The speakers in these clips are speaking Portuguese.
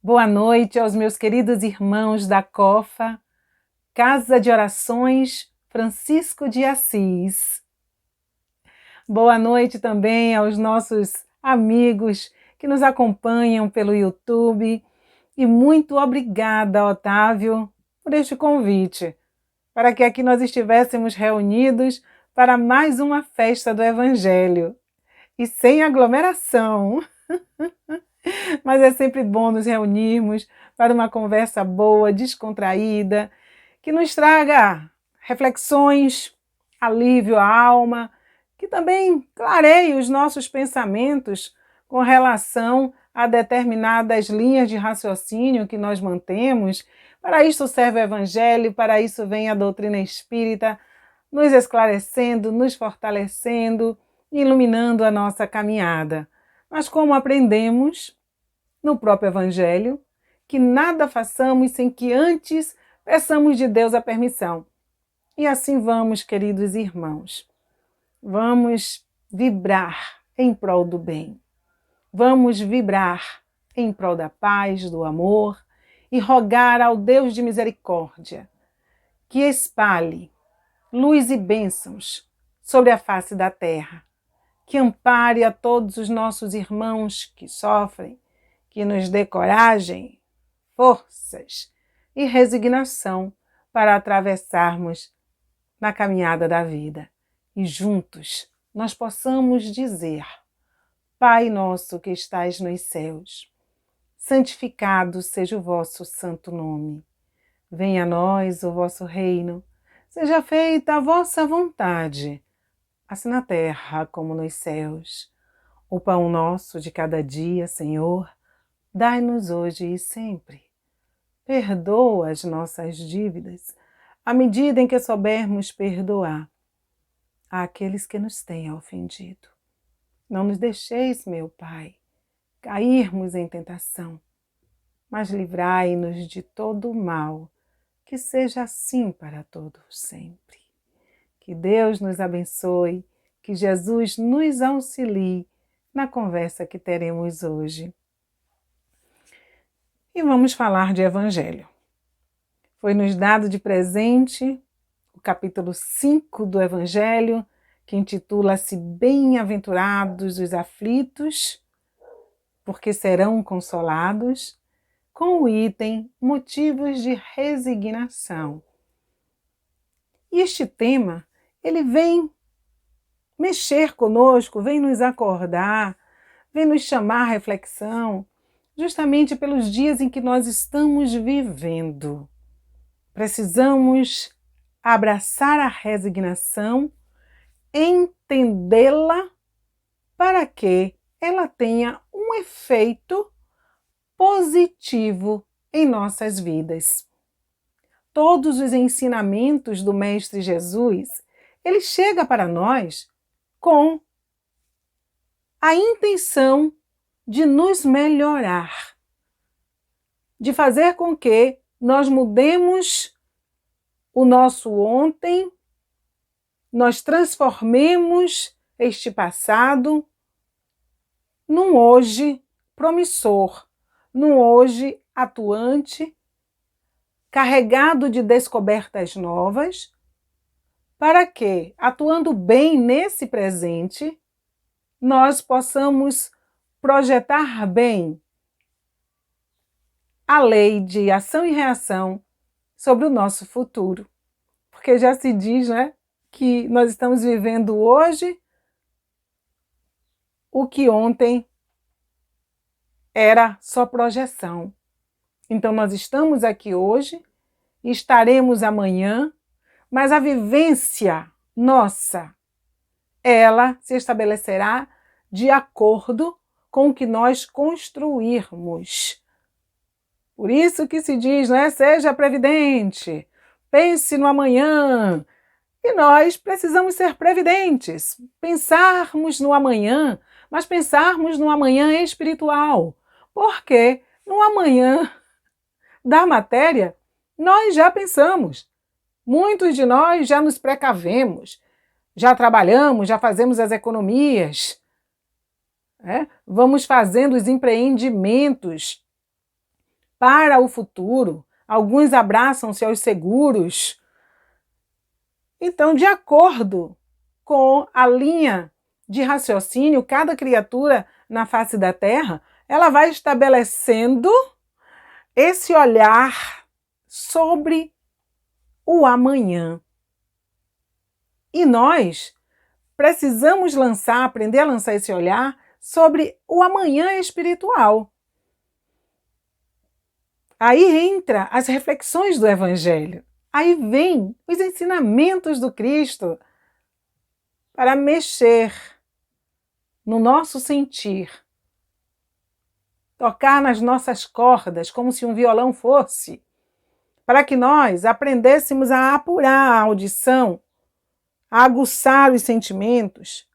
Boa noite aos meus queridos irmãos da COFA, Casa de Orações Francisco de Assis. Boa noite também aos nossos amigos que nos acompanham pelo YouTube. E muito obrigada, Otávio, por este convite, para que aqui nós estivéssemos reunidos para mais uma festa do Evangelho. E sem aglomeração. Mas é sempre bom nos reunirmos para uma conversa boa, descontraída, que nos traga reflexões, alívio à alma, que também clareie os nossos pensamentos com relação a determinadas linhas de raciocínio que nós mantemos. Para isso serve o Evangelho, para isso vem a doutrina espírita, nos esclarecendo, nos fortalecendo, iluminando a nossa caminhada. Mas como aprendemos no próprio Evangelho, que nada façamos sem que antes peçamos de Deus a permissão. E assim vamos, queridos irmãos. Vamos vibrar em prol do bem. Vamos vibrar em prol da paz, do amor e rogar ao Deus de misericórdia que espalhe luz e bênçãos sobre a face da terra, que ampare a todos os nossos irmãos que sofrem, que nos dê coragem, forças e resignação para atravessarmos na caminhada da vida. E juntos nós possamos dizer: Pai nosso que estais nos céus, santificado seja o vosso santo nome. Venha a nós o vosso reino, seja feita a vossa vontade, assim na terra como nos céus. O pão nosso de cada dia, Senhor, dai-nos hoje e sempre. Perdoa as nossas dívidas, à medida em que soubermos perdoar àqueles que nos têm ofendido. Não nos deixeis, meu Pai, cairmos em tentação, mas livrai-nos de todo o mal, que seja assim para todos sempre. Que Deus nos abençoe, que Jesus nos auxilie na conversa que teremos hoje. E vamos falar de Evangelho. Foi-nos dado de presente o capítulo 5 do Evangelho, que intitula-se Bem-aventurados os aflitos, porque serão consolados, com o item Motivos de resignação. E este tema, ele vem mexer conosco, vem nos acordar, vem nos chamar à reflexão, justamente pelos dias em que nós estamos vivendo. Precisamos abraçar a resignação, entendê-la para que ela tenha um efeito positivo em nossas vidas. Todos os ensinamentos do Mestre Jesus, ele chega para nós com a intenção de nos melhorar, de fazer com que nós mudemos o nosso ontem, nós transformemos este passado num hoje promissor, num hoje atuante, carregado de descobertas novas, para que, atuando bem nesse presente, nós possamos projetar bem a lei de ação e reação sobre o nosso futuro. Porque já se diz, né, que nós estamos vivendo hoje o que ontem era só projeção. Então nós estamos aqui hoje, estaremos amanhã, mas a vivência nossa, ela se estabelecerá de acordo com o que nós construirmos. Por isso que se diz, né? Seja previdente, pense no amanhã. E nós precisamos ser previdentes, pensarmos no amanhã, mas pensarmos no amanhã espiritual. Porque no amanhã da matéria, nós já pensamos. Muitos de nós já nos precavemos, já trabalhamos, já fazemos as economias, vamos fazendo os empreendimentos para o futuro, alguns abraçam-se aos seguros. Então, de acordo com a linha de raciocínio, cada criatura na face da Terra, ela vai estabelecendo esse olhar sobre o amanhã. E nós precisamos aprender a lançar esse olhar sobre o amanhã espiritual. Aí entra as reflexões do Evangelho. Aí vem os ensinamentos do Cristo para mexer no nosso sentir, tocar nas nossas cordas como se um violão fosse, para que nós aprendêssemos a apurar a audição, a aguçar os sentimentos,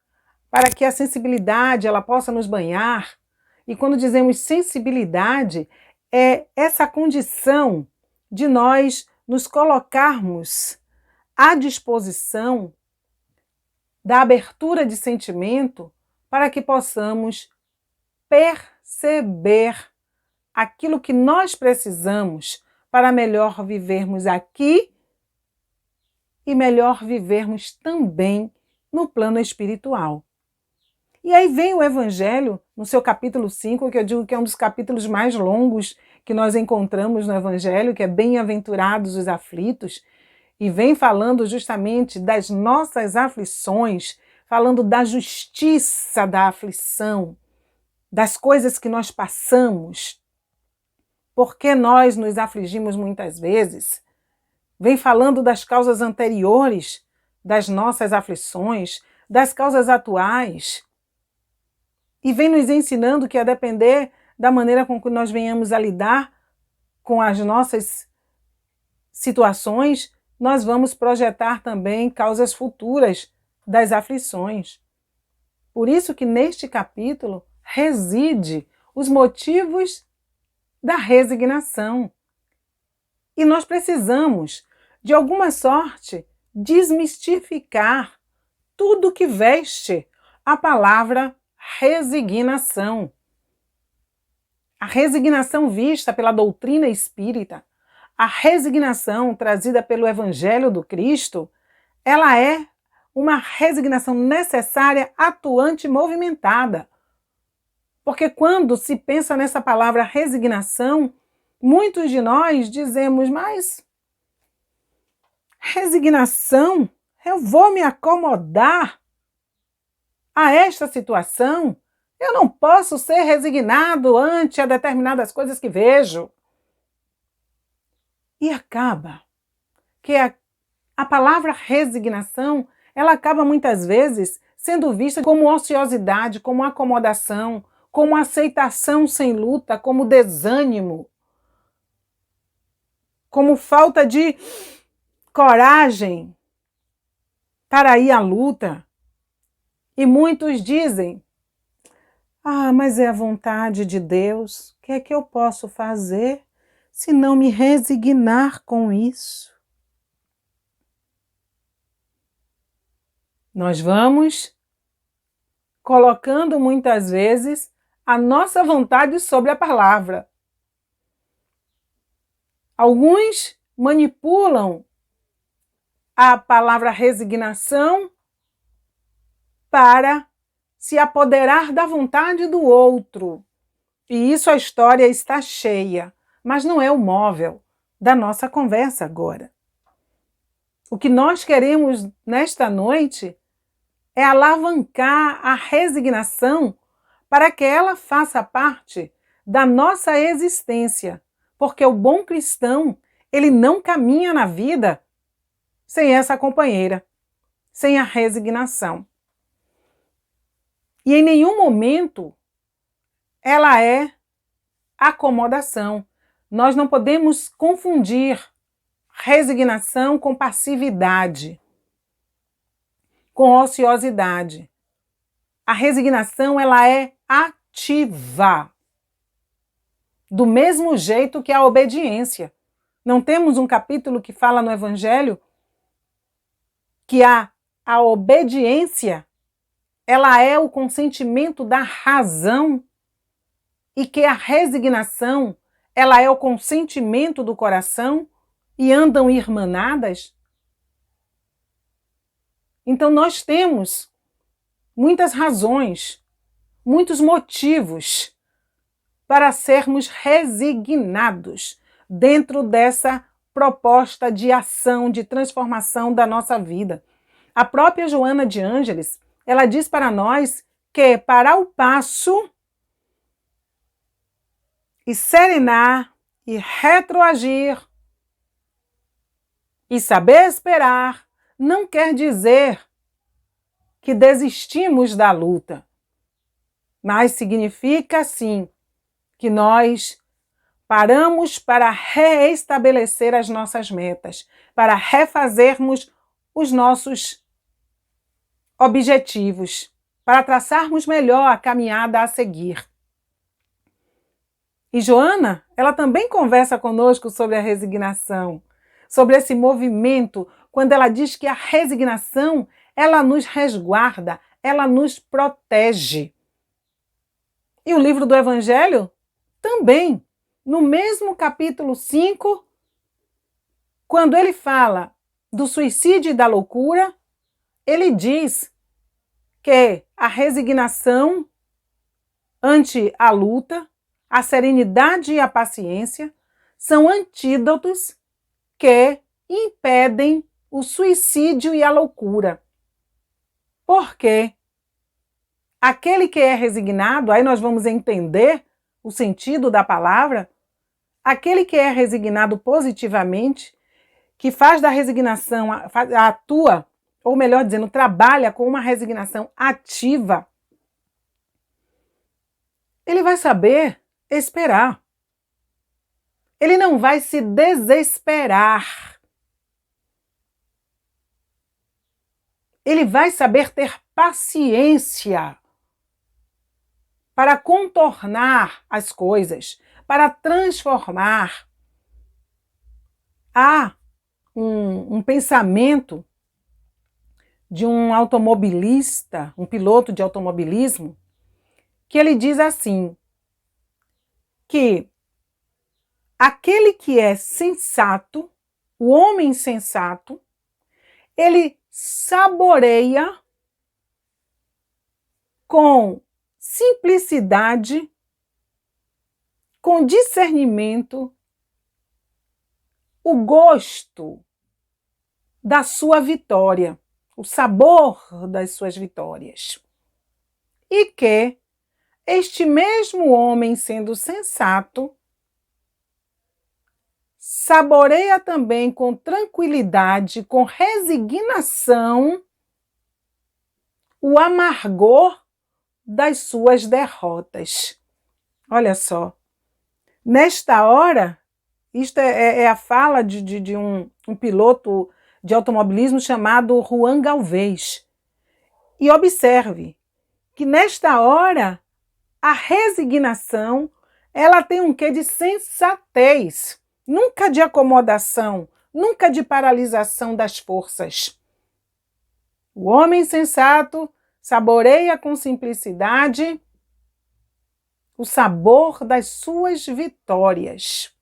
para que a sensibilidade ela possa nos banhar. E quando dizemos sensibilidade, é essa condição de nós nos colocarmos à disposição da abertura de sentimento para que possamos perceber aquilo que nós precisamos para melhor vivermos aqui e melhor vivermos também no plano espiritual. E aí vem o Evangelho, no seu capítulo 5, que eu digo que é um dos capítulos mais longos que nós encontramos no Evangelho, que é Bem-aventurados os aflitos, e vem falando justamente das nossas aflições, falando da justiça da aflição, das coisas que nós passamos, porque nós nos afligimos muitas vezes. Vem falando das causas anteriores das nossas aflições, das causas atuais, e vem nos ensinando que, a depender da maneira com que nós venhamos a lidar com as nossas situações, nós vamos projetar também causas futuras das aflições. Por isso que neste capítulo reside os motivos da resignação. E nós precisamos, de alguma sorte, desmistificar tudo que veste a palavra resignação. A resignação vista pela doutrina espírita, a resignação trazida pelo Evangelho do Cristo, ela é uma resignação necessária, atuante e movimentada. Porque quando se pensa nessa palavra resignação, muitos de nós dizemos, mas resignação, eu vou me acomodar a esta situação? Eu não posso ser resignado ante a determinadas coisas que vejo. E acaba que a palavra resignação, ela acaba muitas vezes sendo vista como ociosidade, como acomodação, como aceitação sem luta, como desânimo, como falta de coragem para ir à luta. E muitos dizem, mas é a vontade de Deus, o que é que eu posso fazer se não me resignar com isso? Nós vamos colocando muitas vezes a nossa vontade sobre a palavra. Alguns manipulam a palavra resignação para se apoderar da vontade do outro. E isso a história está cheia, mas não é o móvel da nossa conversa agora. O que nós queremos nesta noite é alavancar a resignação para que ela faça parte da nossa existência, porque o bom cristão, ele não caminha na vida sem essa companheira, sem a resignação. E em nenhum momento ela é acomodação. Nós não podemos confundir resignação com passividade, com ociosidade. A resignação, ela é ativa, do mesmo jeito que a obediência. Não temos um capítulo que fala no Evangelho que a obediência, ela é o consentimento da razão e que a resignação ela é o consentimento do coração e andam irmanadas? Então nós temos muitas razões, muitos motivos para sermos resignados dentro dessa proposta de ação, de transformação da nossa vida. A própria Joana de Ângeles, ela diz para nós que parar o passo e serenar e retroagir e saber esperar não quer dizer que desistimos da luta, mas significa sim que nós paramos para reestabelecer as nossas metas, para refazermos os nossos objetivos, para traçarmos melhor a caminhada a seguir. E Joana, ela também conversa conosco sobre a resignação, sobre esse movimento, quando ela diz que a resignação, ela nos resguarda, ela nos protege. E o livro do Evangelho também, no mesmo capítulo 5, quando ele fala do suicídio e da loucura, ele diz que a resignação ante a luta, a serenidade e a paciência são antídotos que impedem o suicídio e a loucura. Por quê? Aquele que é resignado, aí nós vamos entender o sentido da palavra, aquele que é resignado positivamente, que faz da resignação, atua, ou melhor dizendo, trabalha com uma resignação ativa, ele vai saber esperar. Ele não vai se desesperar. Ele vai saber ter paciência para contornar as coisas, para transformar. Há um pensamento de um automobilista, um piloto de automobilismo, que ele diz assim, que aquele que é sensato, o homem sensato, ele saboreia com simplicidade, com discernimento, o gosto da sua vitória, o sabor das suas vitórias. E que este mesmo homem, sendo sensato, saboreia também com tranquilidade, com resignação, o amargor das suas derrotas. Olha só, nesta hora, isto é a fala de um piloto de automobilismo chamado Juan Galvez. E observe que nesta hora, a resignação, ela tem um quê de sensatez, nunca de acomodação, nunca de paralisação das forças. O homem sensato saboreia com simplicidade o sabor das suas vitórias.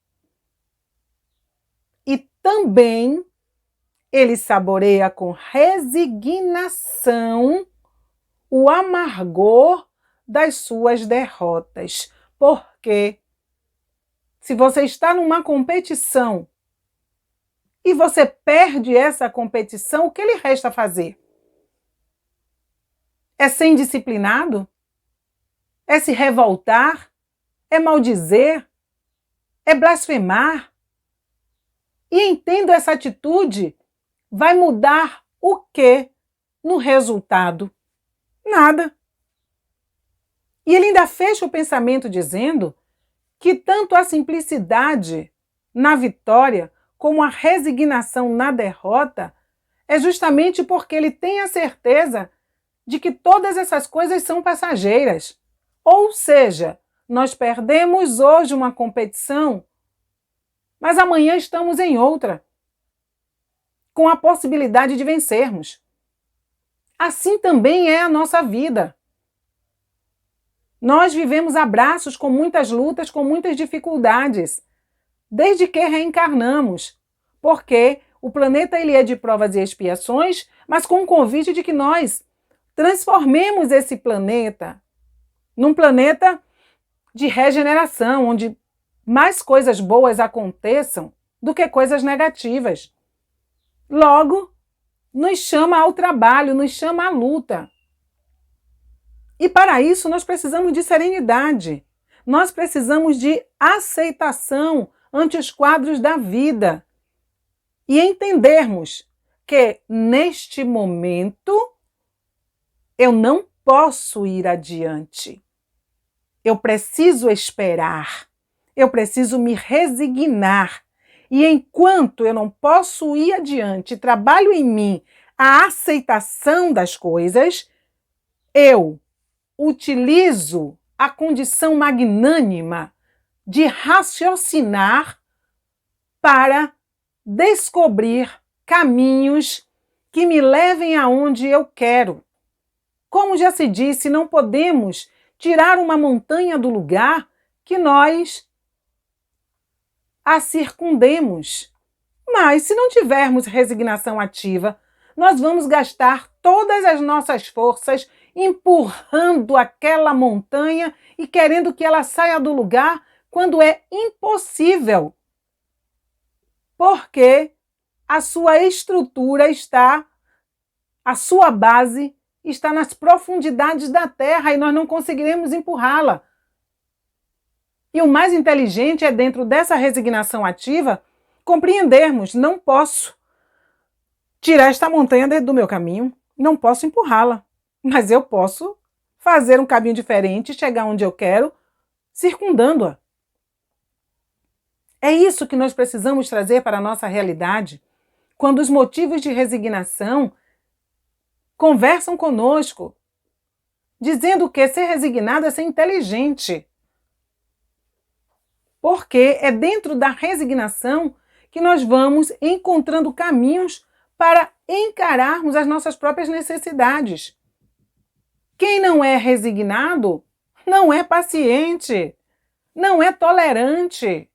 E também ele saboreia com resignação o amargor das suas derrotas. Porque se você está numa competição e você perde essa competição, o que lhe resta fazer? É ser indisciplinado? É se revoltar? É maldizer? É blasfemar? E entendo essa atitude, vai mudar o que no resultado? Nada. E ele ainda fecha o pensamento dizendo que tanto a simplicidade na vitória como a resignação na derrota é justamente porque ele tem a certeza de que todas essas coisas são passageiras. Ou seja, nós perdemos hoje uma competição, mas amanhã estamos em outra, com a possibilidade de vencermos. Assim também é a nossa vida. Nós vivemos a braços com muitas lutas, com muitas dificuldades, desde que reencarnamos, porque o planeta ele é de provas e expiações, mas com o convite de que nós transformemos esse planeta num planeta de regeneração, onde mais coisas boas aconteçam do que coisas negativas. Logo, nos chama ao trabalho, nos chama à luta. E para isso nós precisamos de serenidade, nós precisamos de aceitação ante os quadros da vida e entendermos que neste momento eu não posso ir adiante. Eu preciso esperar, eu preciso me resignar. E enquanto eu não posso ir adiante, trabalho em mim a aceitação das coisas, eu utilizo a condição magnânima de raciocinar para descobrir caminhos que me levem aonde eu quero. Como já se disse, não podemos tirar uma montanha do lugar que nós a circundemos. Mas se não tivermos resignação ativa, nós vamos gastar todas as nossas forças empurrando aquela montanha e querendo que ela saia do lugar quando é impossível. Porque a sua estrutura está, a sua base está nas profundidades da terra e nós não conseguiremos empurrá-la. E o mais inteligente é, dentro dessa resignação ativa, compreendermos: não posso tirar esta montanha do meu caminho, não posso empurrá-la, mas eu posso fazer um caminho diferente, chegar onde eu quero, circundando-a. É isso que nós precisamos trazer para a nossa realidade, quando os motivos de resignação conversam conosco, dizendo que ser resignado é ser inteligente. Porque é dentro da resignação que nós vamos encontrando caminhos para encararmos as nossas próprias necessidades. Quem não é resignado não é paciente, não é tolerante.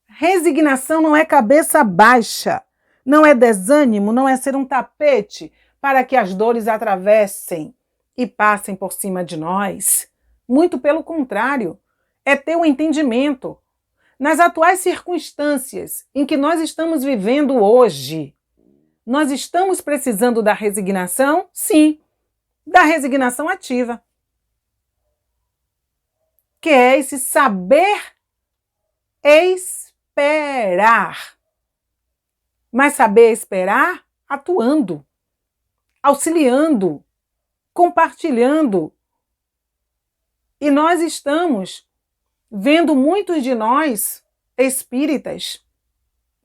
Resignação não é cabeça baixa, não é desânimo, não é ser um tapete para que as dores atravessem e passem por cima de nós. Muito pelo contrário, é ter o entendimento. Nas atuais circunstâncias em que nós estamos vivendo hoje, nós estamos precisando da resignação? Sim, da resignação ativa. Que é esse saber esperar. Mas saber esperar atuando, auxiliando, compartilhando. E nós estamos vendo muitos de nós, espíritas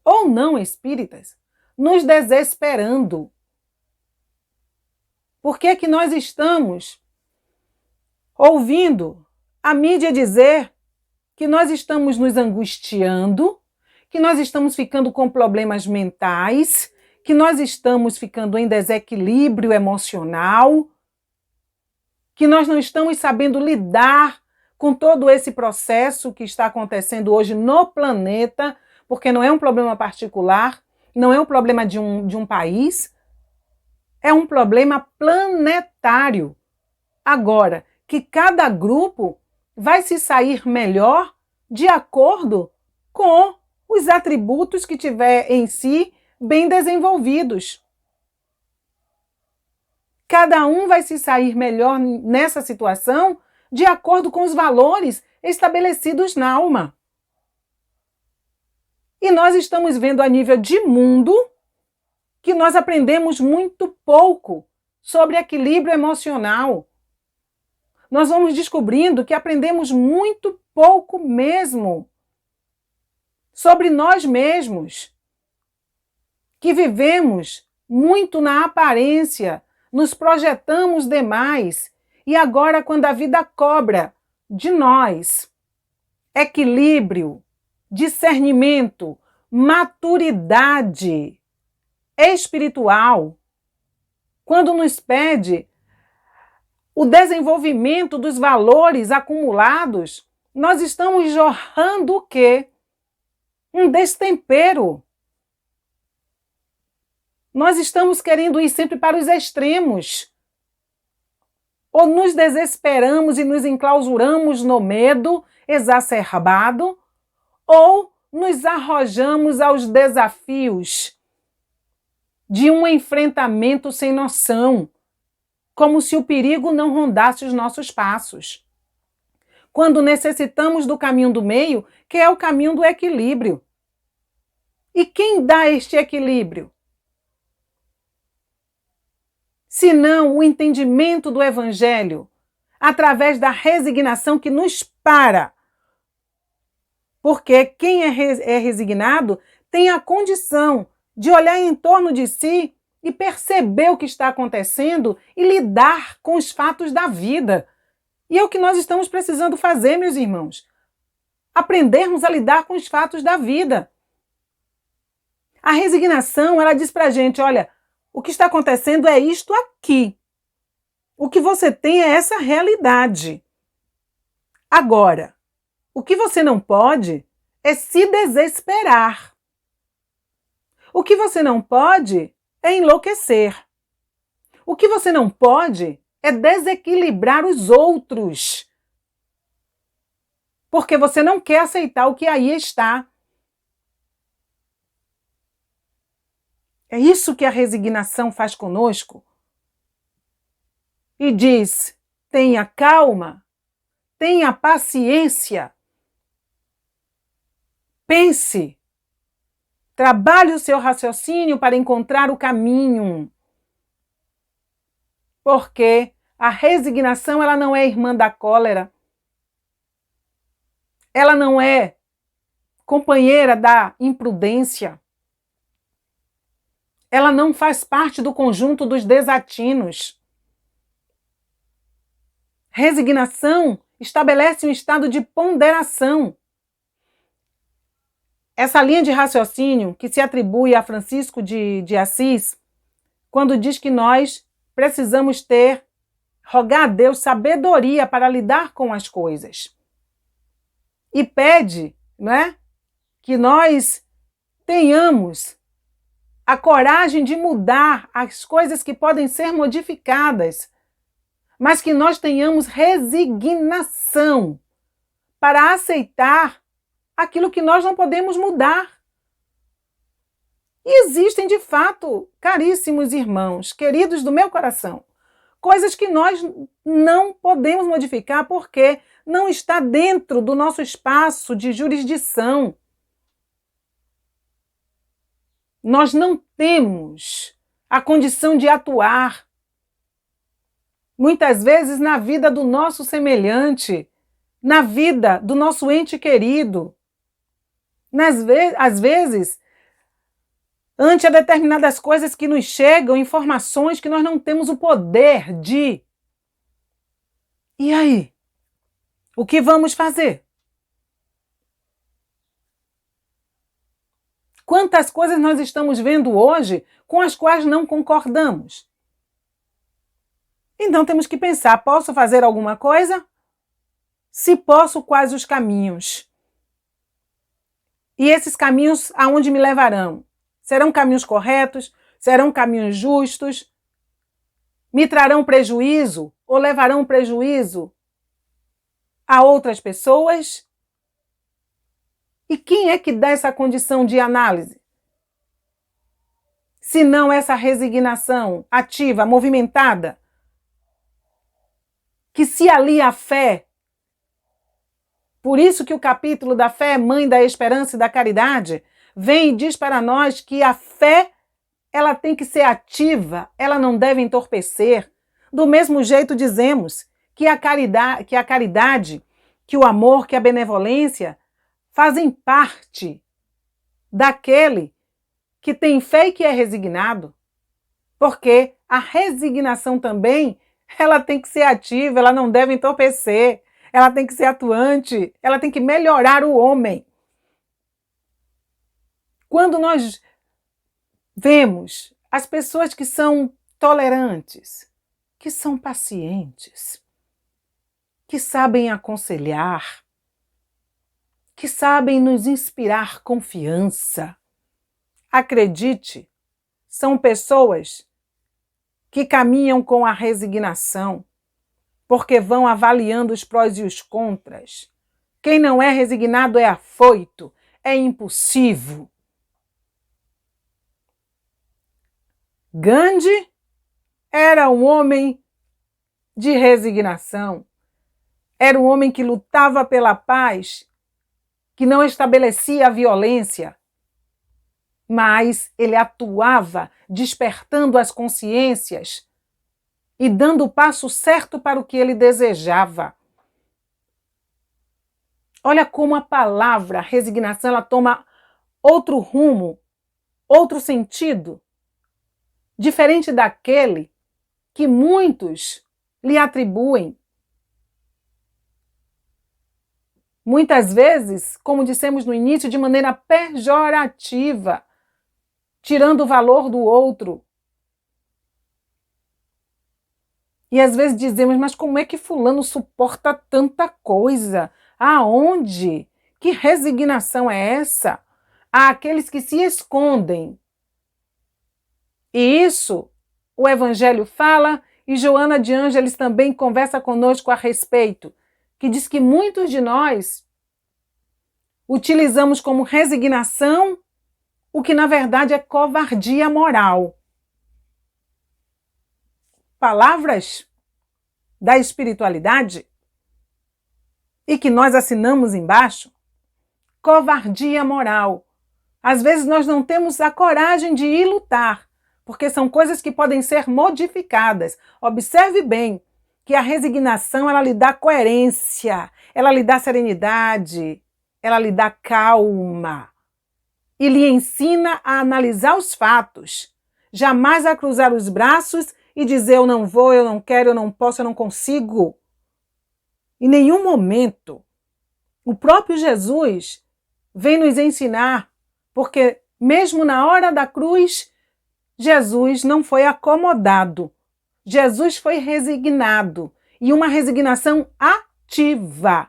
ou não espíritas, nos desesperando. Por que é que nós estamos ouvindo a mídia dizer que nós estamos nos angustiando, que nós estamos ficando com problemas mentais, que nós estamos ficando em desequilíbrio emocional, que nós não estamos sabendo lidar com todo esse processo que está acontecendo hoje no planeta, porque não é um problema particular, não é um problema de um país, é um problema planetário. Agora, que cada grupo vai se sair melhor de acordo com os atributos que tiver em si bem desenvolvidos. Cada um vai se sair melhor nessa situação de acordo com os valores estabelecidos na alma. E nós estamos vendo a nível de mundo que nós aprendemos muito pouco sobre equilíbrio emocional. Nós vamos descobrindo que aprendemos muito pouco mesmo sobre nós mesmos, que vivemos muito na aparência, nos projetamos demais, e agora, quando a vida cobra de nós equilíbrio, discernimento, maturidade espiritual, quando nos pede o desenvolvimento dos valores acumulados nós estamos jorrando o quê? Um destempero. Nós estamos querendo ir sempre para os extremos. Ou nos desesperamos e nos enclausuramos no medo exacerbado, ou nos arrojamos aos desafios de um enfrentamento sem noção, como se o perigo não rondasse os nossos passos. Quando necessitamos do caminho do meio, que é o caminho do equilíbrio. E quem dá este equilíbrio? Senão o entendimento do Evangelho, através da resignação que nos para. Porque quem é resignado tem a condição de olhar em torno de si e perceber o que está acontecendo e lidar com os fatos da vida. E é o que nós estamos precisando fazer, meus irmãos. Aprendermos a lidar com os fatos da vida. A resignação, ela diz pra gente, olha, o que está acontecendo é isto aqui. O que você tem é essa realidade. Agora, o que você não pode é se desesperar. O que você não pode é enlouquecer. O que você não pode é desequilibrar os outros. Porque você não quer aceitar o que aí está. É isso que a resignação faz conosco. E diz: tenha calma, tenha paciência, pense, trabalhe o seu raciocínio para encontrar o caminho. Porque a resignação, ela não é irmã da cólera. Ela não é companheira da imprudência. Ela não faz parte do conjunto dos desatinos. Resignação estabelece um estado de ponderação. Essa linha de raciocínio que se atribui a Francisco de Assis, quando diz que nós precisamos rogar a Deus sabedoria para lidar com as coisas. E pede, não é, que nós tenhamos a coragem de mudar as coisas que podem ser modificadas, mas que nós tenhamos resignação para aceitar aquilo que nós não podemos mudar. E existem, de fato, caríssimos irmãos, queridos do meu coração, coisas que nós não podemos modificar porque não está dentro do nosso espaço de jurisdição. Nós não temos a condição de atuar, muitas vezes, na vida do nosso semelhante, na vida do nosso ente querido. Às vezes, ante a determinadas coisas que nos chegam, informações que nós não temos o poder de. E aí? O que vamos fazer? Quantas coisas nós estamos vendo hoje com as quais não concordamos? Então temos que pensar, posso fazer alguma coisa? Se posso, quais os caminhos? E esses caminhos aonde me levarão? Serão caminhos corretos? Serão caminhos justos? Me trarão prejuízo ou levarão prejuízo a outras pessoas? E quem é que dá essa condição de análise? Se não essa resignação ativa, movimentada, que se alia à fé. Por isso que o capítulo da fé, mãe da esperança e da caridade, vem e diz para nós que a fé, ela tem que ser ativa, ela não deve entorpecer. Do mesmo jeito dizemos que a caridade, que o amor, que a benevolência fazem parte daquele que tem fé e que é resignado. Porque a resignação também, ela tem que ser ativa, ela não deve entorpecer, ela tem que ser atuante, ela tem que melhorar o homem. Quando nós vemos as pessoas que são tolerantes, que são pacientes, que sabem aconselhar, que sabem nos inspirar confiança. Acredite, são pessoas que caminham com a resignação, porque vão avaliando os prós e os contras. Quem não é resignado é afoito, é impulsivo. Gandhi era um homem de resignação. Era um homem que lutava pela paz, que não estabelecia a violência, mas ele atuava despertando as consciências e dando o passo certo para o que ele desejava. Olha como a palavra resignação ela toma outro rumo, outro sentido, diferente daquele que muitos lhe atribuem. Muitas vezes, como dissemos no início, de maneira pejorativa, tirando o valor do outro. E às vezes dizemos, mas como é que fulano suporta tanta coisa? Aonde? Que resignação é essa? Há aqueles que se escondem. E isso o Evangelho fala e Joana de Ângeles também conversa conosco a respeito, que diz que muitos de nós utilizamos como resignação o que na verdade é covardia moral. Palavras da espiritualidade e que nós assinamos embaixo, covardia moral. Às vezes nós não temos a coragem de ir lutar, porque são coisas que podem ser modificadas. Observe bem que a resignação ela lhe dá coerência, ela lhe dá serenidade, ela lhe dá calma e lhe ensina a analisar os fatos, jamais a cruzar os braços e dizer eu não vou, eu não quero, eu não posso, eu não consigo. Em nenhum momento. O próprio Jesus vem nos ensinar, porque mesmo na hora da cruz, Jesus não foi acomodado. Jesus foi resignado, e uma resignação ativa.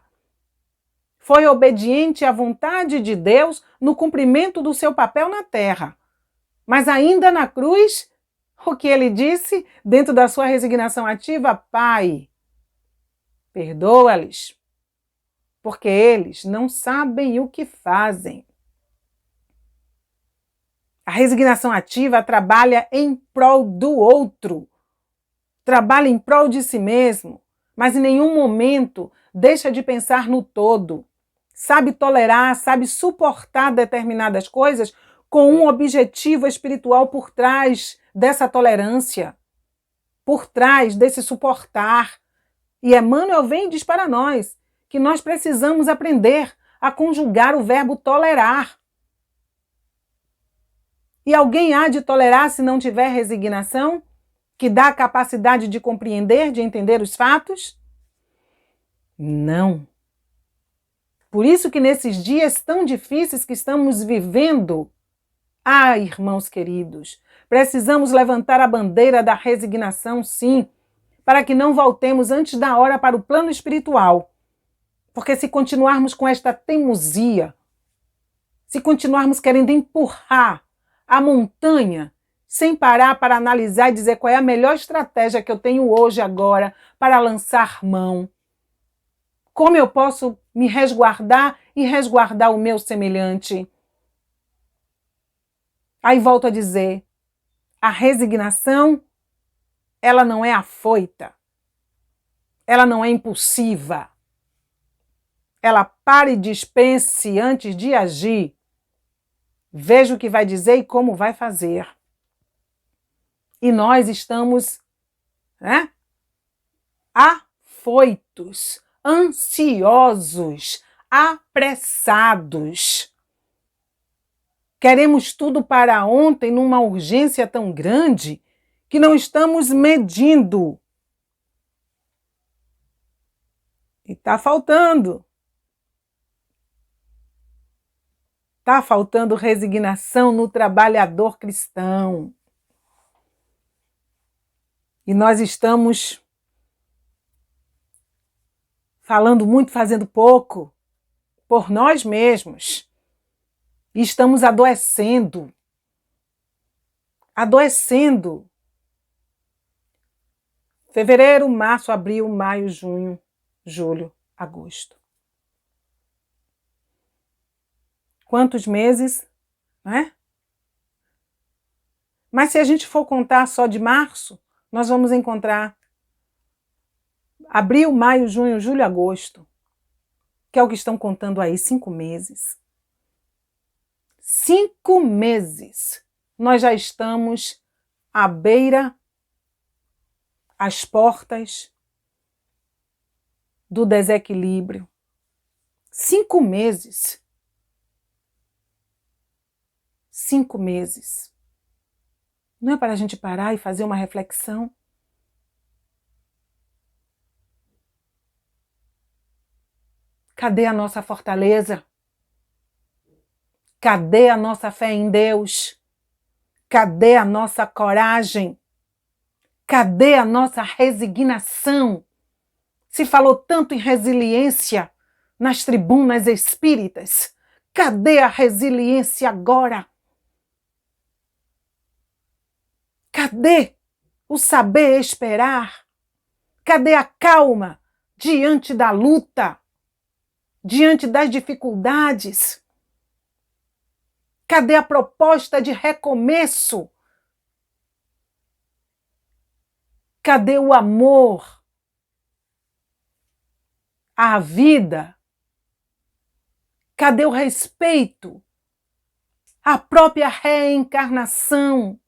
Foi obediente à vontade de Deus no cumprimento do seu papel na terra. Mas ainda na cruz, o que ele disse dentro da sua resignação ativa? Pai, perdoa-lhes, porque eles não sabem o que fazem. A resignação ativa trabalha em prol do outro, trabalha em prol de si mesmo, mas em nenhum momento deixa de pensar no todo. Sabe tolerar, sabe suportar determinadas coisas com um objetivo espiritual por trás dessa tolerância, por trás desse suportar. E Emmanuel vem e diz para nós que nós precisamos aprender a conjugar o verbo tolerar. E alguém há de tolerar se não tiver resignação, que dá a capacidade de compreender, de entender os fatos? Não. Por isso que nesses dias tão difíceis que estamos vivendo, irmãos queridos, precisamos levantar a bandeira da resignação, sim, para que não voltemos antes da hora para o plano espiritual. Porque se continuarmos com esta teimosia, se continuarmos querendo empurrar a montanha, sem parar para analisar e dizer qual é a melhor estratégia que eu tenho hoje, agora, para lançar mão, como eu posso me resguardar e resguardar o meu semelhante? Aí volto a dizer, a resignação, ela não é afoita, ela não é impulsiva, ela para e dispense antes de agir, veja o que vai dizer e como vai fazer. E nós estamos, afoitos, ansiosos, apressados. Queremos tudo para ontem numa urgência tão grande que não estamos medindo. E está faltando. Está faltando resignação no trabalhador cristão. E nós estamos falando muito, fazendo pouco. por nós mesmos. E estamos adoecendo. Adoecendo. Fevereiro, março, abril, maio, junho, julho, agosto. Quantos meses, né? Mas se a gente for contar só de março, nós vamos encontrar abril, maio, junho, julho, agosto, que é o que estão contando aí, 5 meses. 5 meses. Nós já estamos à beira, às portas do desequilíbrio. 5 meses. 5 meses. Não é para a gente parar e fazer uma reflexão? Cadê a nossa fortaleza? Cadê a nossa fé em Deus? Cadê a nossa coragem? Cadê a nossa resignação? Se falou tanto em resiliência nas tribunas espíritas. Cadê a resiliência agora? Cadê o saber esperar? Cadê a calma diante da luta? Diante das dificuldades? Cadê a proposta de recomeço? Cadê o amor à vida? Cadê o respeito à própria reencarnação?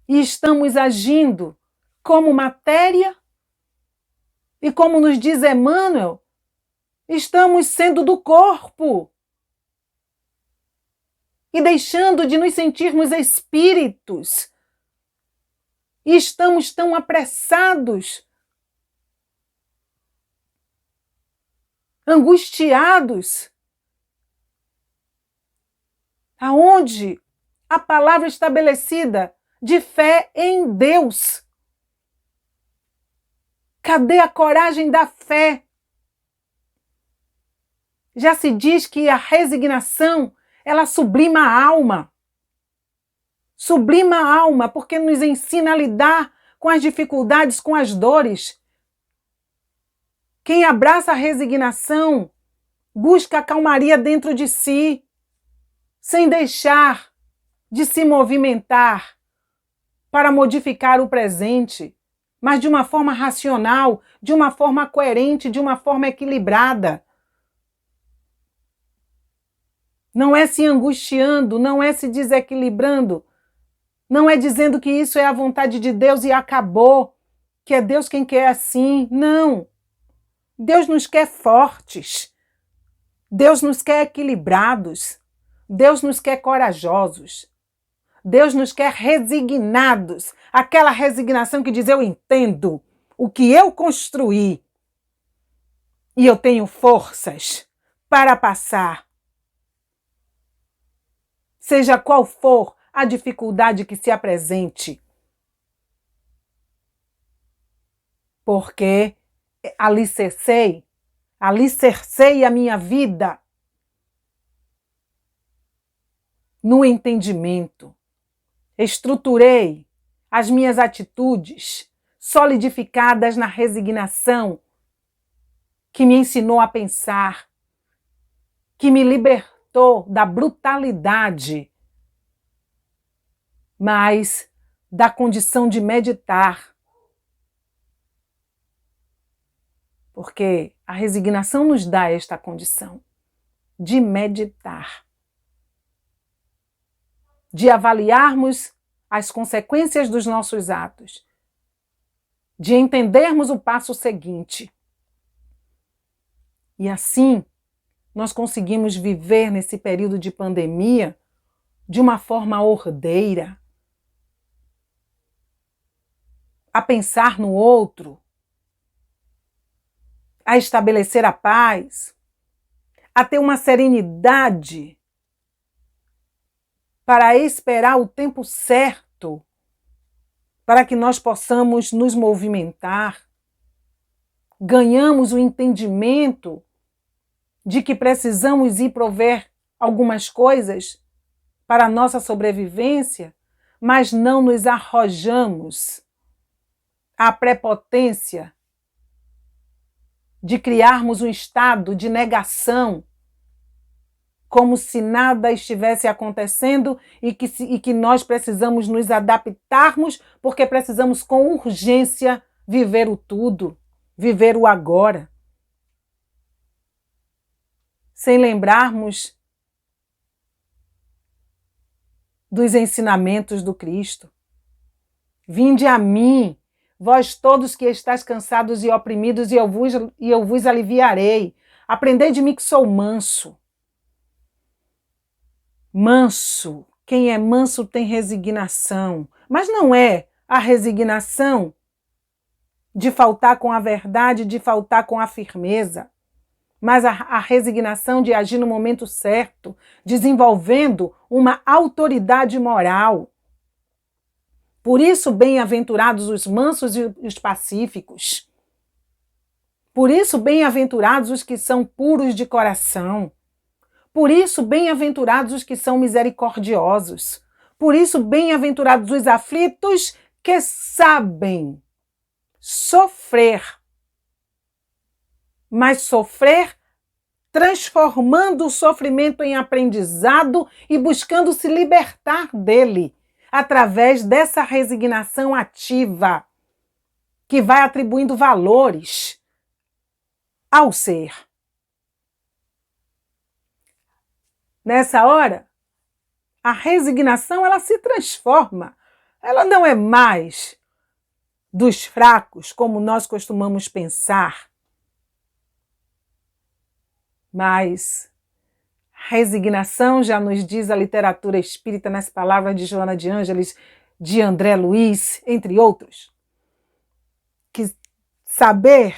E estamos agindo como matéria e, como nos diz Emmanuel, estamos sendo do corpo e deixando de nos sentirmos espíritos. E estamos tão apressados, angustiados, aonde a palavra estabelecida de fé em Deus. Cadê a coragem da fé? Já se diz que a resignação, ela sublima a alma. Sublima a alma porque nos ensina a lidar com as dificuldades, com as dores. Quem abraça a resignação busca a calmaria dentro de si, sem deixar de se movimentar para modificar o presente, mas de uma forma racional, de uma forma coerente, de uma forma equilibrada. Não é se angustiando, não é se desequilibrando, não é dizendo que isso é a vontade de Deus e acabou, que é Deus quem quer assim. Não. Deus nos quer fortes, Deus nos quer equilibrados, Deus nos quer corajosos, Deus nos quer resignados. Aquela resignação que diz: eu entendo o que eu construí e eu tenho forças para passar. Seja qual for a dificuldade que se apresente. Porque alicercei a minha vida no entendimento. Estruturei as minhas atitudes solidificadas na resignação que me ensinou a pensar, que me libertou da brutalidade, mas da condição de meditar. Porque a resignação nos dá esta condição de meditar, de avaliarmos as consequências dos nossos atos, de entendermos o passo seguinte. E assim, nós conseguimos viver nesse período de pandemia de uma forma ordeira, a pensar no outro, a estabelecer a paz, a ter uma serenidade para esperar o tempo certo para que nós possamos nos movimentar ganhamos o entendimento de que precisamos ir prover algumas coisas para a nossa sobrevivência, mas não nos arrojamos à prepotência de criarmos um estado de negação, como se nada estivesse acontecendo e que nós precisamos nos adaptarmos porque precisamos com urgência viver o tudo, viver o agora. Sem lembrarmos dos ensinamentos do Cristo. Vinde a mim, vós todos que estáis cansados e oprimidos, e eu vos aliviarei. Aprendei de mim que sou manso. Manso, quem é manso tem resignação, mas não é a resignação de faltar com a verdade, de faltar com a firmeza, mas a resignação de agir no momento certo, desenvolvendo uma autoridade moral. Por isso, bem-aventurados os mansos e os pacíficos. Por isso, bem-aventurados os que são puros de coração. Por isso, bem-aventurados os que são misericordiosos. Por isso, bem-aventurados os aflitos que sabem sofrer, mas sofrer transformando o sofrimento em aprendizado e buscando se libertar dele, através dessa resignação ativa, que vai atribuindo valores ao ser. Nessa hora, a resignação ela se transforma. Ela não é mais dos fracos, como nós costumamos pensar, mas resignação, já nos diz a literatura espírita nas palavras de Joana de Ângeles, de André Luiz, entre outros, que saber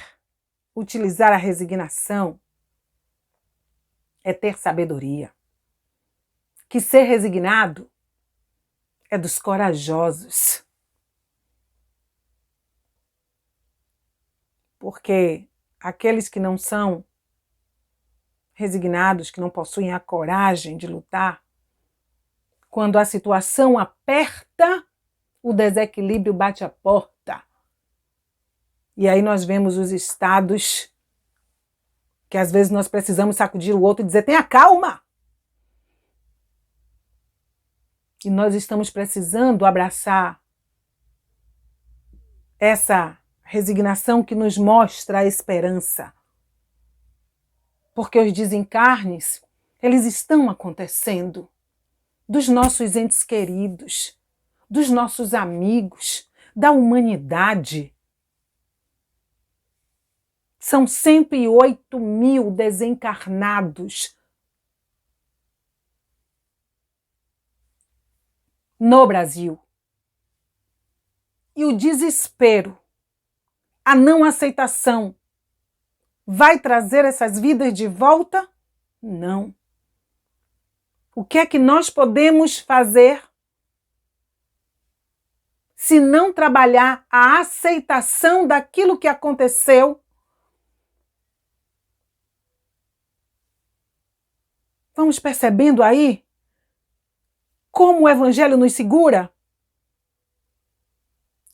utilizar a resignação é ter sabedoria. Que ser resignado é dos corajosos. Porque aqueles que não são resignados, que não possuem a coragem de lutar, quando a situação aperta, o desequilíbrio bate a porta. E aí nós vemos os estados que às vezes nós precisamos sacudir o outro e dizer: tenha calma! E nós estamos precisando abraçar essa resignação que nos mostra a esperança. Porque os desencarnes, eles estão acontecendo. Dos nossos entes queridos, dos nossos amigos, da humanidade. São 108 mil desencarnados no Brasil. E o desespero, a não aceitação, vai trazer essas vidas de volta? Não. O que é que nós podemos fazer se não trabalhar a aceitação daquilo que aconteceu? Vamos percebendo aí como o Evangelho nos segura?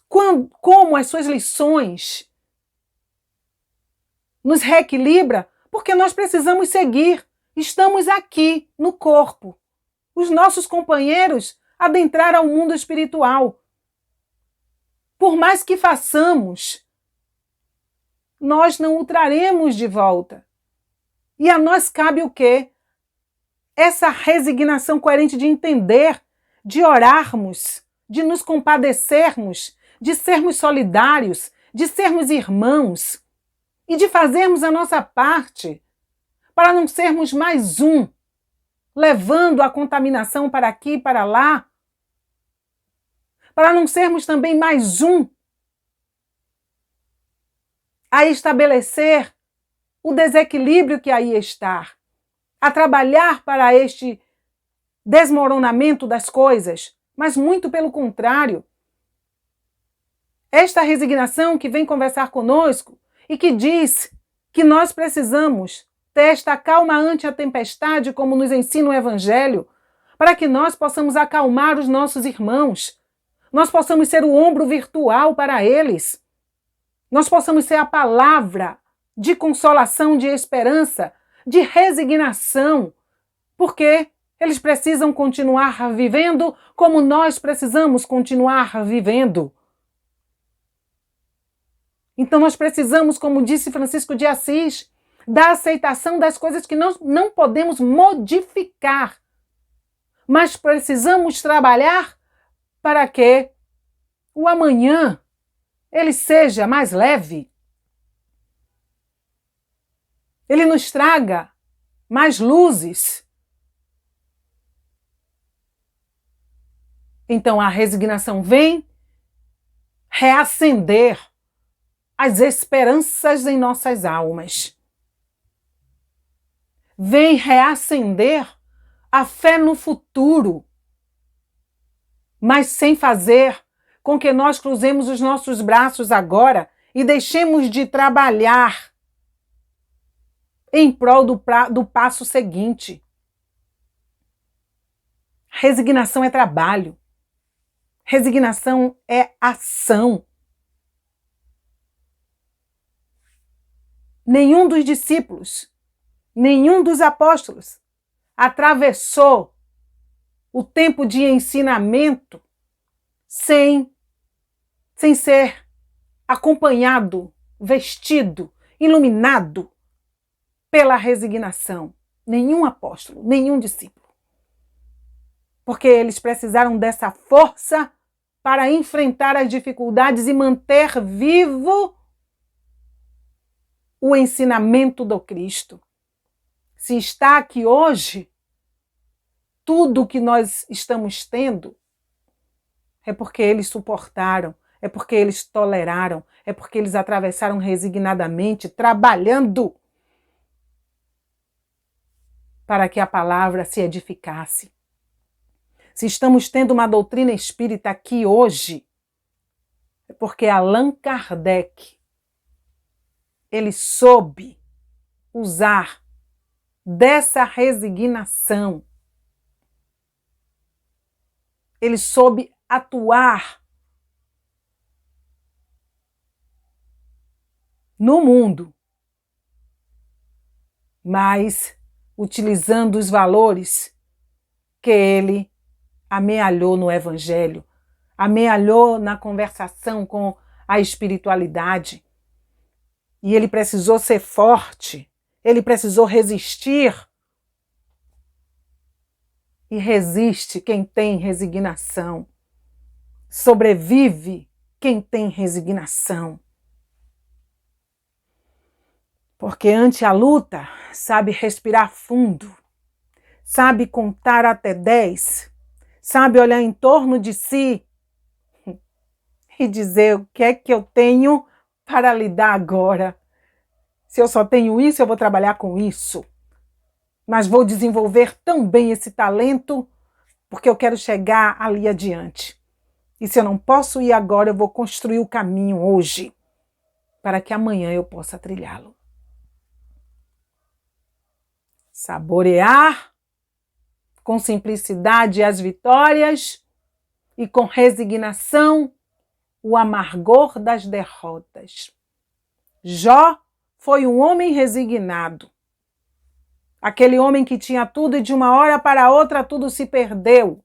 Como as suas lições nos reequilibra? Porque nós precisamos seguir. Estamos aqui no corpo. Os nossos companheiros adentraram ao mundo espiritual. Por mais que façamos, nós não o traremos de volta. E a nós cabe o quê? Essa resignação coerente de entender, de orarmos, de nos compadecermos, de sermos solidários, de sermos irmãos e de fazermos a nossa parte para não sermos mais um, levando a contaminação para aqui e para lá, para não sermos também mais um a estabelecer o desequilíbrio que aí está, a trabalhar para este desmoronamento das coisas, mas muito pelo contrário. Esta resignação que vem conversar conosco e que diz que nós precisamos ter esta calma ante a tempestade, como nos ensina o Evangelho, para que nós possamos acalmar os nossos irmãos, nós possamos ser o ombro virtual para eles, nós possamos ser a palavra de consolação, de esperança, de resignação, porque eles precisam continuar vivendo como nós precisamos continuar vivendo. Então nós precisamos, como disse Francisco de Assis, da aceitação das coisas que nós não podemos modificar, mas precisamos trabalhar para que o amanhã ele seja mais leve, ele nos traga mais luzes. Então a resignação vem reacender as esperanças em nossas almas. Vem reacender a fé no futuro, mas sem fazer com que nós cruzemos os nossos braços agora e deixemos de trabalhar em prol do passo seguinte. Resignação é trabalho. Resignação é ação. Nenhum dos discípulos, nenhum dos apóstolos atravessou o tempo de ensinamento sem ser acompanhado, vestido, iluminado pela resignação. Nenhum apóstolo, nenhum discípulo. Porque eles precisaram dessa força para enfrentar as dificuldades e manter vivo o ensinamento do Cristo. Se está aqui hoje, tudo que nós estamos tendo é porque eles suportaram, é porque eles toleraram, é porque eles atravessaram resignadamente, trabalhando para que a palavra se edificasse. Se estamos tendo uma doutrina espírita aqui hoje, é porque Allan Kardec ele soube usar dessa resignação. Ele soube atuar no mundo, mas utilizando os valores que ele amealhou no Evangelho, amealhou na conversação com a espiritualidade. E ele precisou ser forte, ele precisou resistir. E resiste quem tem resignação. Sobrevive quem tem resignação. Porque ante a luta, sabe respirar fundo, sabe contar até 10, sabe olhar em torno de si e dizer o que é que eu tenho para lidar agora. Se eu só tenho isso, eu vou trabalhar com isso. Mas vou desenvolver tão bem esse talento porque eu quero chegar ali adiante. E se eu não posso ir agora, eu vou construir o caminho hoje para que amanhã eu possa trilhá-lo. Saborear com simplicidade as vitórias e com resignação o amargor das derrotas. Jó foi um homem resignado. Aquele homem que tinha tudo e de uma hora para outra tudo se perdeu.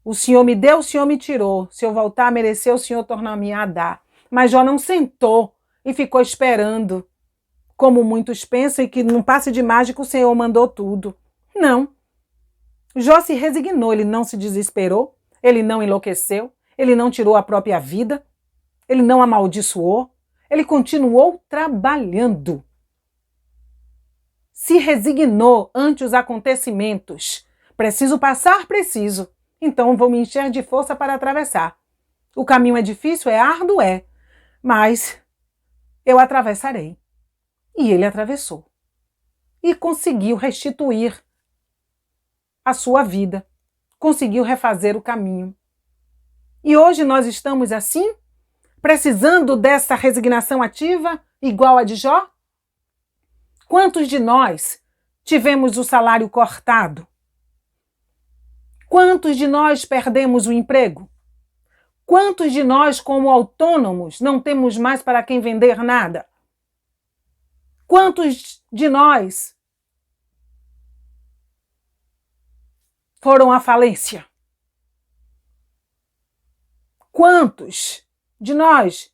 O Senhor me deu, o Senhor me tirou. Se eu voltar a merecer, o Senhor tornar-me a dar. Mas Jó não sentou e ficou esperando, como muitos pensam, e que num passe de mágica o Senhor mandou tudo. Não. Jó se resignou, ele não se desesperou, ele não enlouqueceu, ele não tirou a própria vida, ele não amaldiçoou, ele continuou trabalhando. Se resignou ante os acontecimentos. Preciso passar? Preciso. Então vou me encher de força para atravessar. O caminho é difícil, é árduo, é. Mas eu atravessarei. E ele atravessou. E conseguiu restituir a sua vida. Conseguiu refazer o caminho. E hoje nós estamos assim precisando dessa resignação ativa, igual a de Jó? Quantos de nós tivemos o salário cortado? Quantos de nós perdemos o emprego? Quantos de nós, como autônomos, não temos mais para quem vender nada? Quantos de nós foram à falência? Quantos de nós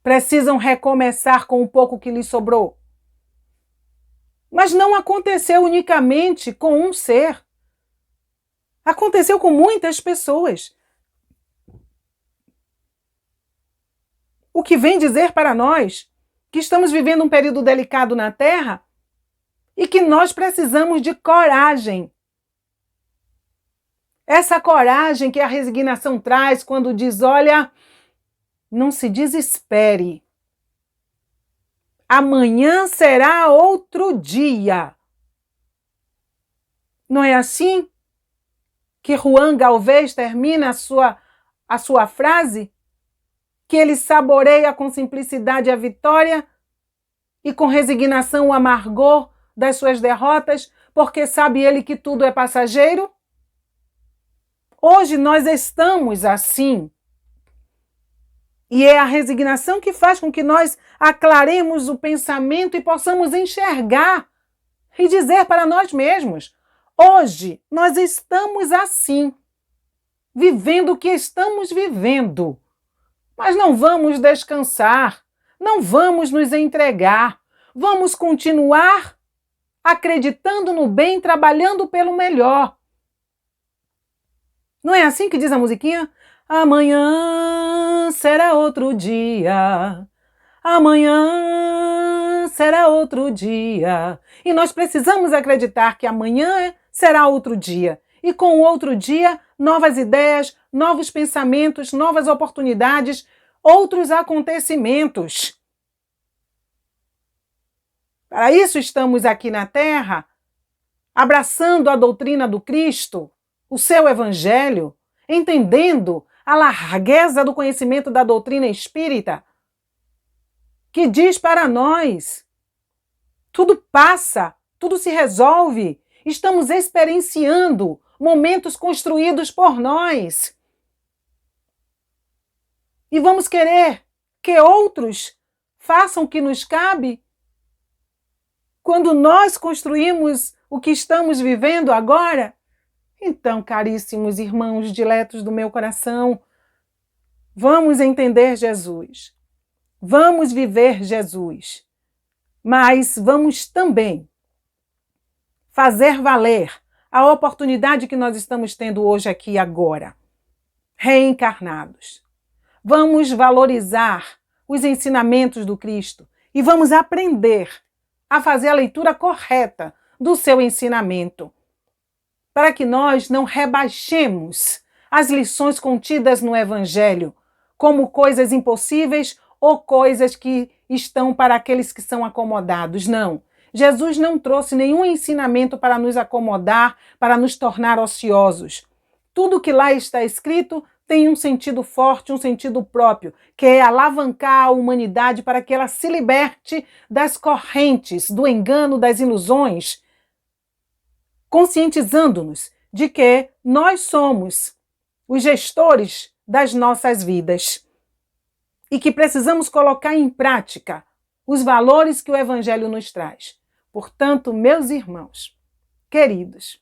precisam recomeçar com o pouco que lhes sobrou? Mas não aconteceu unicamente com um ser. Aconteceu com muitas pessoas. O que vem dizer para nós que estamos vivendo um período delicado na Terra e que nós precisamos de coragem. Essa coragem que a resignação traz quando diz, olha, não se desespere. Amanhã será outro dia. Não é assim que Juan Galvez termina a sua frase? Que ele saboreia com simplicidade a vitória e com resignação o amargor das suas derrotas, porque sabe ele que tudo é passageiro? Hoje nós estamos assim. E é a resignação que faz com que nós aclaremos o pensamento e possamos enxergar e dizer para nós mesmos, hoje nós estamos assim, vivendo o que estamos vivendo. Mas não vamos descansar, não vamos nos entregar, vamos continuar acreditando no bem, trabalhando pelo melhor. Não é assim que diz a musiquinha? Amanhã será outro dia, amanhã será outro dia. E nós precisamos acreditar que amanhã será outro dia. E com o outro dia, novas ideias, novos pensamentos, novas oportunidades, outros acontecimentos. Para isso estamos aqui na Terra, abraçando a doutrina do Cristo, o seu Evangelho, entendendo a largueza do conhecimento da doutrina espírita, que diz para nós, tudo passa, tudo se resolve, estamos experienciando momentos construídos por nós. E vamos querer que outros façam o que nos cabe? Quando nós construímos o que estamos vivendo agora? Então, caríssimos irmãos diletos do meu coração, vamos entender Jesus. Vamos viver Jesus. Mas vamos também fazer valer a oportunidade que nós estamos tendo hoje aqui e agora, reencarnados. Vamos valorizar os ensinamentos do Cristo e vamos aprender a fazer a leitura correta do seu ensinamento, para que nós não rebaixemos as lições contidas no Evangelho como coisas impossíveis ou coisas que estão para aqueles que são acomodados. Não. Jesus não trouxe nenhum ensinamento para nos acomodar, para nos tornar ociosos. Tudo que lá está escrito tem um sentido forte, um sentido próprio, que é alavancar a humanidade para que ela se liberte das correntes, do engano, das ilusões, conscientizando-nos de que nós somos os gestores das nossas vidas e que precisamos colocar em prática os valores que o Evangelho nos traz. Portanto, meus irmãos, queridos,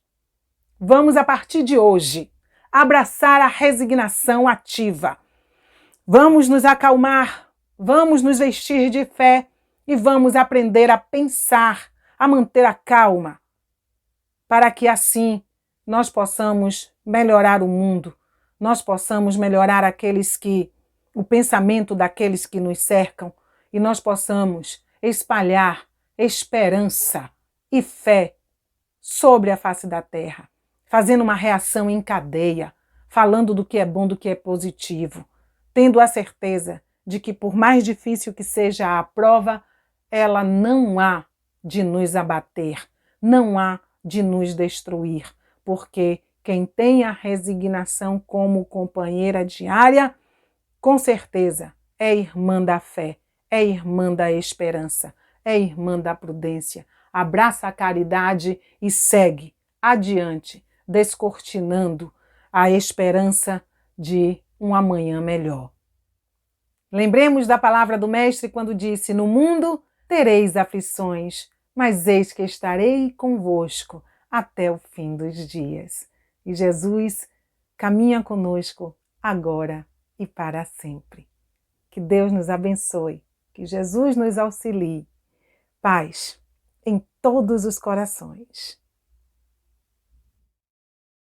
vamos a partir de hoje abraçar a resignação ativa. Vamos nos acalmar, vamos nos vestir de fé e vamos aprender a pensar, a manter a calma, para que assim nós possamos melhorar o mundo, nós possamos melhorar o pensamento daqueles que nos cercam e nós possamos espalhar esperança e fé sobre a face da terra, fazendo uma reação em cadeia, falando do que é bom, do que é positivo, tendo a certeza de que por mais difícil que seja a prova, ela não há de nos abater, não há de nos destruir, porque quem tem a resignação como companheira diária com certeza é irmã da fé, é irmã da esperança, é irmã da prudência. Abraça a caridade e segue adiante, descortinando a esperança de um amanhã melhor. Lembremos da palavra do Mestre quando disse: no mundo tereis aflições, mas eis que estarei convosco até o fim dos dias. E Jesus caminha conosco agora e para sempre. Que Deus nos abençoe, que Jesus nos auxilie. Paz em todos os corações.